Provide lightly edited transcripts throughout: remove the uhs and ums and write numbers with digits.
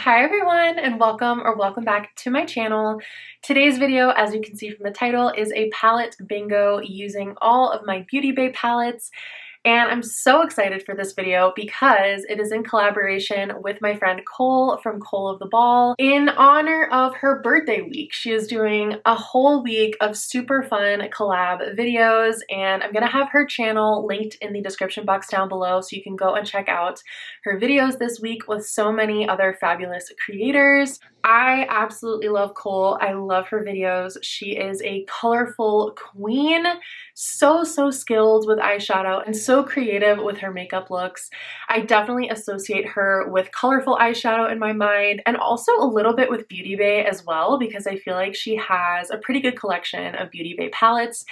Hi everyone, and welcome back to my channel. Today's video, as you can see from the title, is a palette bingo using all of my Beauty Bay palettes. And I'm so excited for this video because it is in collaboration with my friend Cole from Cole of the Ball in honor of her birthday week. She is doing a whole week of super fun collab videos, and I'm gonna have her channel linked in the description box down below so you can go and check out her videos this week with so many other fabulous creators. I absolutely love Cole. I love her videos. She is a colorful queen, so skilled with eyeshadow and so creative with her makeup looks. I definitely associate her with colorful eyeshadow in my mind, and also a little bit with Beauty Bay as well, because I feel like she has a pretty good collection of Beauty Bay palettes.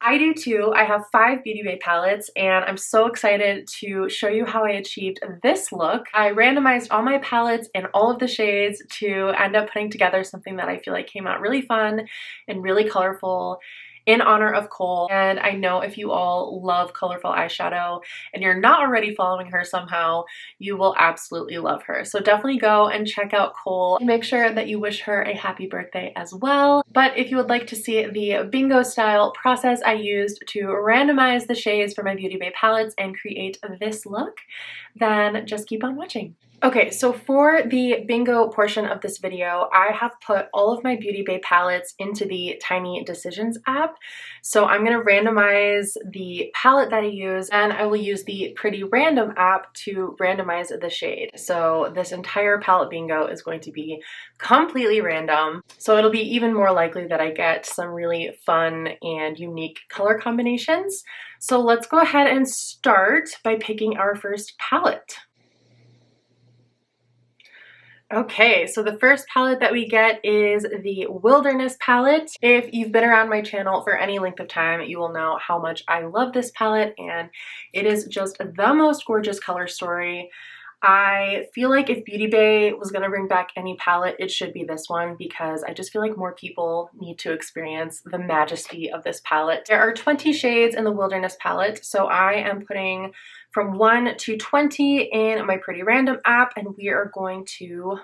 I do too. I have 5 Beauty Bay palettes, and I'm so excited to show you how I achieved this look. I randomized all my palettes and all of the shades to end up putting together something that I feel like came out really fun and really colorful in honor of Cole. And I know if you all love colorful eyeshadow and you're not already following her somehow, you will absolutely love her. So definitely go and check out Cole and make sure that you wish her a happy birthday as well. But if you would like to see the bingo style process I used to randomize the shades for my Beauty Bay palettes and create this look, then just keep on watching. Okay, so for the bingo portion of this video, I have put all of my Beauty Bay palettes into the Tiny Decisions app. So I'm going to randomize the palette that I use, and I will use the Pretty Random app to randomize the shade. So this entire palette bingo is going to be completely random. So it'll be even more likely that I get some really fun and unique color combinations. So let's go ahead and start by picking our first palette. Okay, so the first palette that we get is the Wilderness palette. If you've been around my channel for any length of time, you will know how much I love this palette, and it is just the most gorgeous color story. I feel like if Beauty Bay was going to bring back any palette, it should be this one, because I just feel like more people need to experience the majesty of this palette. There are 20 shades in the Wilderness palette, so I am putting from 1 to 20 in my Pretty Random app, and we are going to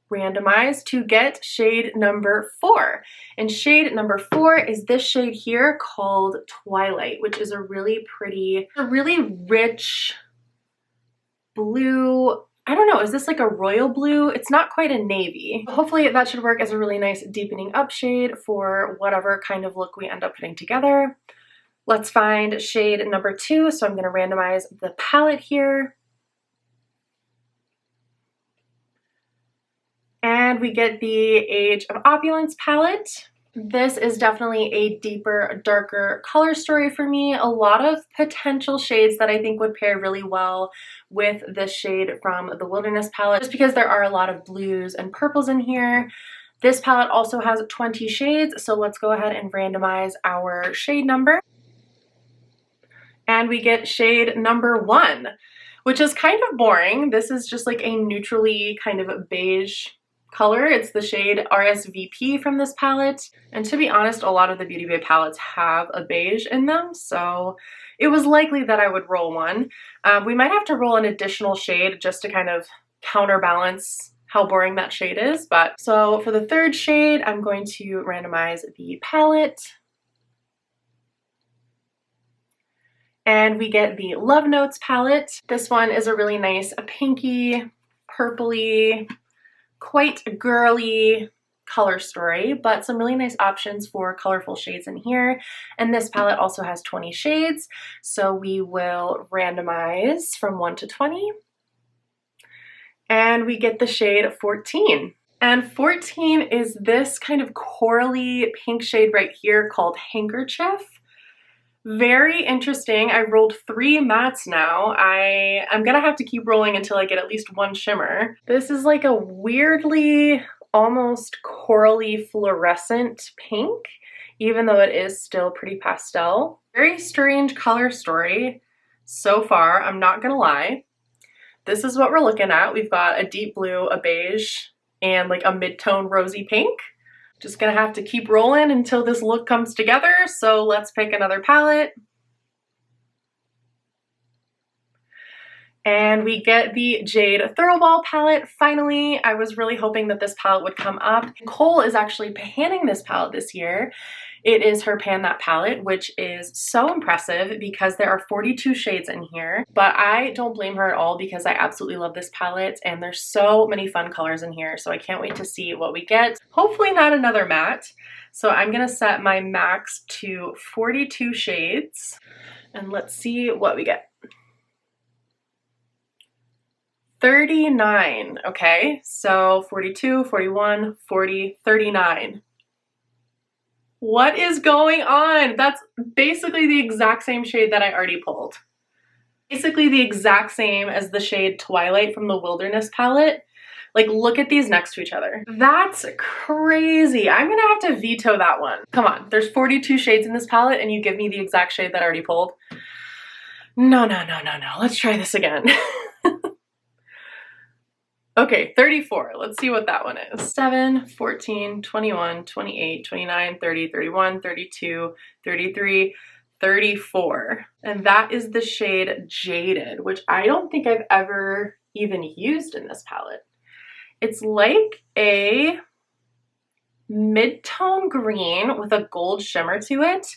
randomize to get shade number 4. And shade number 4 is this shade here called Twilight, which is a really pretty, a really rich blue. I don't know, is this like a royal blue? It's not quite a navy. Hopefully that should work as a really nice deepening up shade for whatever kind of look we end up putting together. Let's find shade number 2. So I'm going to randomize the palette here. And we get the Age of Opulence palette. This is definitely a deeper, darker color story for me. A lot of potential shades that I think would pair really well with this shade from the Wilderness palette, just because there are a lot of blues and purples in here. This palette also has 20 shades, so let's go ahead and randomize our shade number. And we get shade number 1, which is kind of boring. This is just like a neutrally kind of beige color. It's the shade RSVP from this palette. And to be honest, a lot of the Beauty Bay palettes have a beige in them, so it was likely that I would roll one. We might have to roll an additional shade just to kind of counterbalance how boring that shade is. But so for the third shade, I'm going to randomize the palette. And we get the Love Notes palette. This one is a really nice pinky, purpley, quite girly color story, but some really nice options for colorful shades in here. And this palette also has 20 shades, so we will randomize from 1 to 20. And we get the shade 14. And 14 is this kind of corally pink shade right here called Handkerchief. Very interesting. I rolled 3 mattes now. I'm gonna have to keep rolling until I get at least 1 shimmer. This is like a weirdly, almost corally fluorescent pink, even though it is still pretty pastel. Very strange color story so far, I'm not gonna lie. This is what we're looking at. We've got a deep blue, a beige, and like a mid-tone rosy pink. Just gonna have to keep rolling until this look comes together, so let's pick another palette. And we get the Jade Thoroughball palette finally. I was really hoping that this palette would come up. Nicole is actually panning this palette this year. It is her Pan That palette, which is so impressive because there are 42 shades in here. But I don't blame her at all because I absolutely love this palette and there's so many fun colors in here. So I can't wait to see what we get. Hopefully not another matte. So I'm gonna set my max to 42 shades and let's see what we get. 39, okay, so 42, 41, 40, 39. What is going on? That's basically the exact same shade that I already pulled. Basically the exact same as the shade Twilight from the Wilderness palette. Like, look at these next to each other. That's crazy. I'm gonna have to veto that one. Come on, there's 42 shades in this palette and you give me the exact shade that I already pulled? No, no, no, no, no. Let's try this again. Okay, 34. Let's see what that one is. 7, 14, 21, 28, 29, 30, 31, 32, 33, 34. And that is the shade Jaded, which I don't think I've ever even used in this palette. It's like a mid-tone green with a gold shimmer to it.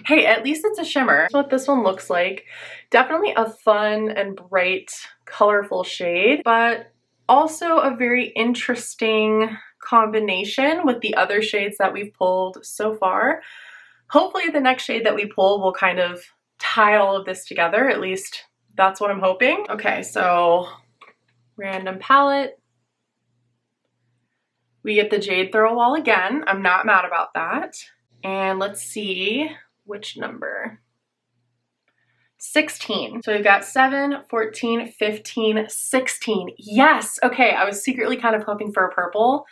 Hey, at least it's a shimmer. That's what this one looks like. Definitely a fun and bright, colorful shade, but also a very interesting combination with the other shades that we've pulled so far. Hopefully the next shade that we pull will kind of tie all of this together. At least that's what I'm hoping. Okay, so random palette. We get the Jade Thoroughball again. I'm not mad about that. And let's see which number. 16. So we've got 7, 14, 15, 16. Yes! Okay, I was secretly kind of hoping for a purple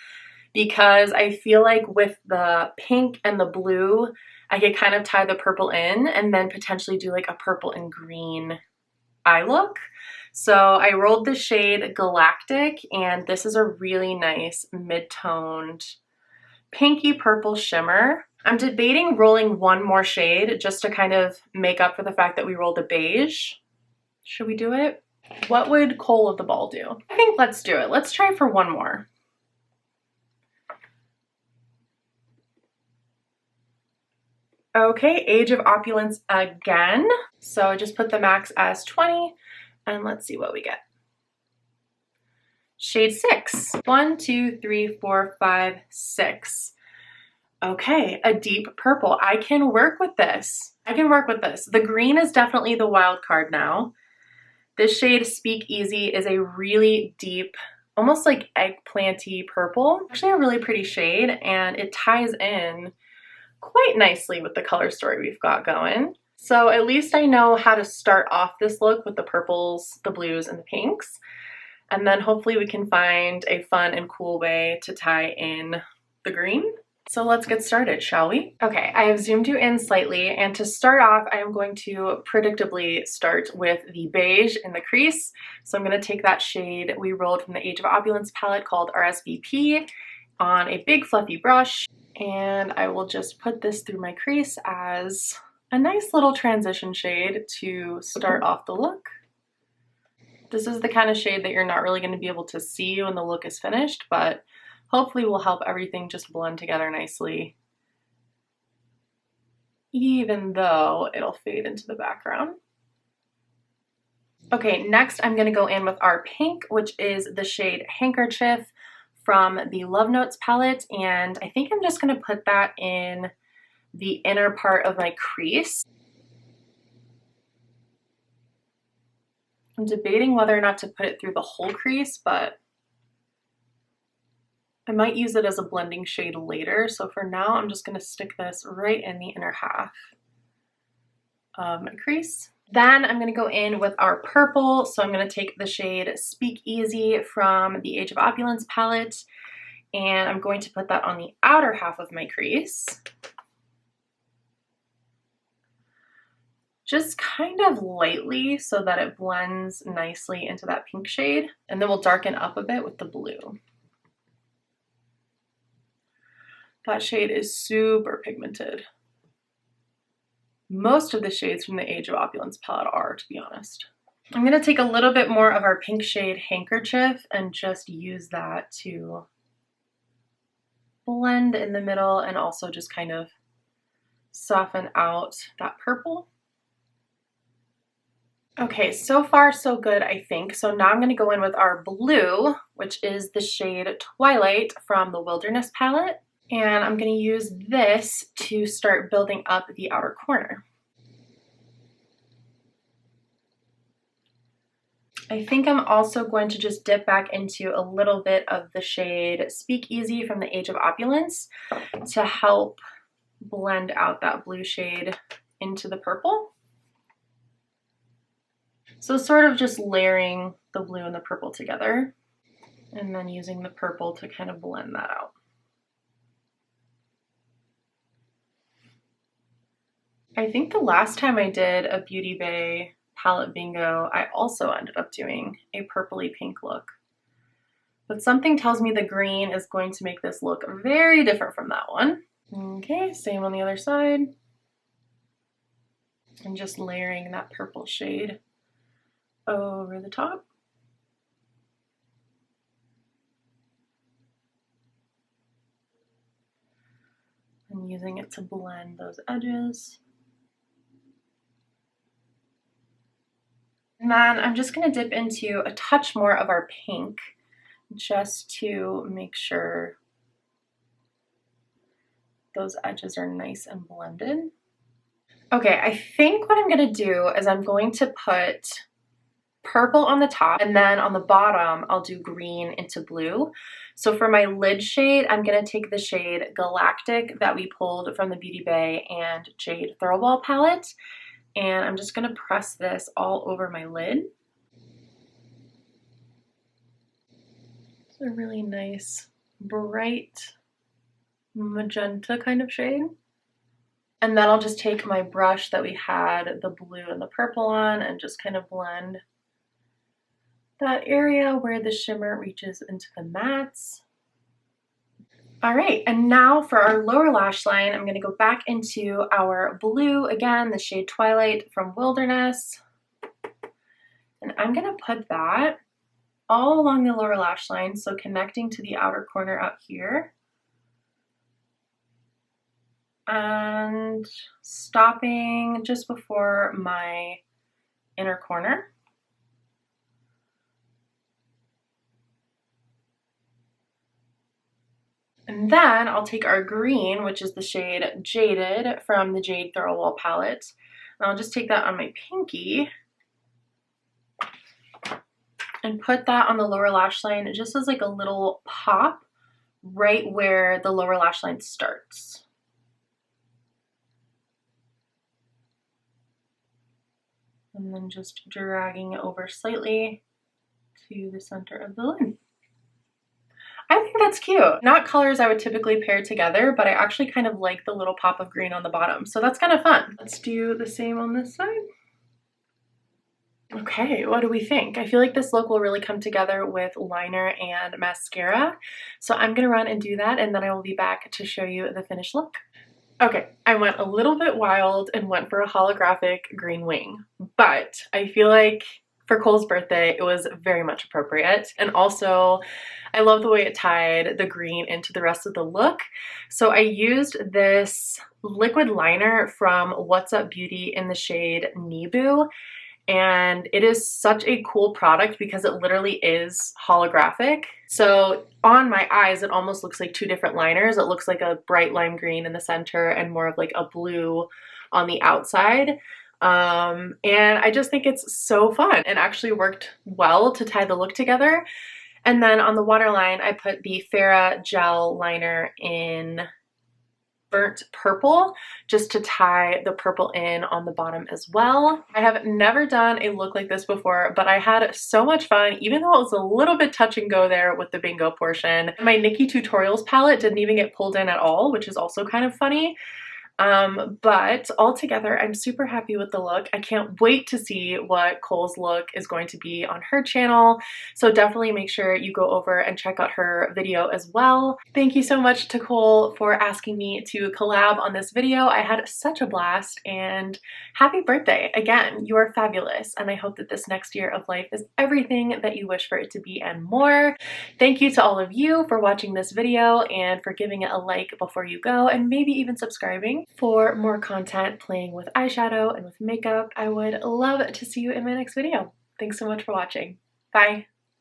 because I feel like with the pink and the blue, I could kind of tie the purple in and then potentially do like a purple and green eye look. So I rolled the shade Galactic and this is a really nice mid-toned pinky purple shimmer. I'm debating rolling one more shade just to kind of make up for the fact that we rolled a beige. Should we do it? What would Coal of the Ball do? I think let's do it. Let's try for one more. Okay, Age of Opulence again. So I just put the max as 20 and let's see what we get. Shade 6. 1, 2, 3, 4, 5, 6. Okay, a deep purple. I can work with this. I can work with this. The green is definitely the wild card now. This shade Speak Easy is a really deep, almost like eggplanty purple. Actually a really pretty shade and it ties in quite nicely with the color story we've got going. So at least I know how to start off this look with the purples, the blues, and the pinks. And then hopefully we can find a fun and cool way to tie in the green. So let's get started, shall we? Okay, I have zoomed you in slightly, and to start off, I am going to predictably start with the beige in the crease. So I'm gonna take that shade we rolled from the Age of Opulence palette called RSVP on a big fluffy brush, and I will just put this through my crease as a nice little transition shade to start off the look. This is the kind of shade that you're not really gonna be able to see when the look is finished, but hopefully will help everything just blend together nicely, even though it'll fade into the background. Okay, next I'm gonna go in with our pink, which is the shade Handkerchief from the Love Notes palette, and I think I'm just gonna put that in the inner part of my crease. I'm debating whether or not to put it through the whole crease, but I might use it as a blending shade later, so for now I'm just going to stick this right in the inner half of my crease. Then I'm going to go in with our purple, so I'm going to take the shade Speak Easy from the Age of Opulence palette, and I'm going to put that on the outer half of my crease. Just kind of lightly so that it blends nicely into that pink shade, and then we'll darken up a bit with the blue. That shade is super pigmented. Most of the shades from the Age of Opulence palette are, to be honest. I'm going to take a little bit more of our pink shade Handkerchief and just use that to blend in the middle and also just kind of soften out that purple. Okay, so far so good, I think. So now I'm going to go in with our blue, which is the shade Twilight from the Wilderness palette. And I'm going to use this to start building up the outer corner. I think I'm also going to just dip back into a little bit of the shade Speakeasy from the Age of Opulence to help blend out that blue shade into the purple. So sort of just layering the blue and the purple together and then using the purple to kind of blend that out. I think the last time I did a Beauty Bay palette bingo, I also ended up doing a purpley pink look. But something tells me the green is going to make this look very different from that one. Okay, same on the other side. And just layering that purple shade over the top. And using it to blend those edges. And then I'm just going to dip into a touch more of our pink just to make sure those edges are nice and blended. Okay, I think what I'm going to do is I'm going to put purple on the top and then on the bottom I'll do green into blue. So for my lid shade, I'm going to take the shade Galactic that we pulled from the Beauty Bay and Jade Thoroughball palette. And I'm just going to press this all over my lid. It's a really nice, bright magenta kind of shade. And then I'll just take my brush that we had the blue and the purple on and just kind of blend that area where the shimmer reaches into the mattes. All right, and now for our lower lash line, I'm going to go back into our blue again, the shade Twilight from Wilderness. And I'm going to put that all along the lower lash line, so connecting to the outer corner up here. And stopping just before my inner corner. And then I'll take our green, which is the shade Jaded from the Jade Thoroughball palette, and I'll just take that on my pinky and put that on the lower lash line just as like a little pop right where the lower lash line starts. And then just dragging it over slightly to the center of the lid. I think that's cute. Not colors I would typically pair together, but I actually kind of like the little pop of green on the bottom, so that's kind of fun. Let's do the same on this side. Okay, what do we think? I feel like this look will really come together with liner and mascara, so I'm gonna run and do that, and then I will be back to show you the finished look. Okay, I went a little bit wild and went for a holographic green wing, but I feel like for Cole's birthday, it was very much appropriate. And also, I love the way it tied the green into the rest of the look. So I used this liquid liner from What's Up Beauty in the shade Nibu. And it is such a cool product because it literally is holographic. So on my eyes, it almost looks like two different liners. It looks like a bright lime green in the center and more of like a blue on the outside. And I just think it's so fun and actually worked well to tie the look together. And then on the waterline, I put the Farrah gel liner in burnt purple just to tie the purple in on the bottom as well. I have never done a look like this before, but I had so much fun, even though it was a little bit touch and go there with the bingo portion. My Nikkie Tutorials palette didn't even get pulled in at all, which is also kind of funny. But altogether, I'm super happy with the look. I can't wait to see what Cole's look is going to be on her channel. So definitely make sure you go over and check out her video as well. Thank you so much to Cole for asking me to collab on this video. I had such a blast, and happy birthday again. You are fabulous, and I hope that this next year of life is everything that you wish for it to be and more. Thank you to all of you for watching this video and for giving it a like before you go, and maybe even subscribing for more content playing with eyeshadow and with makeup. I would love to see you in my next video. Thanks so much for watching. Bye.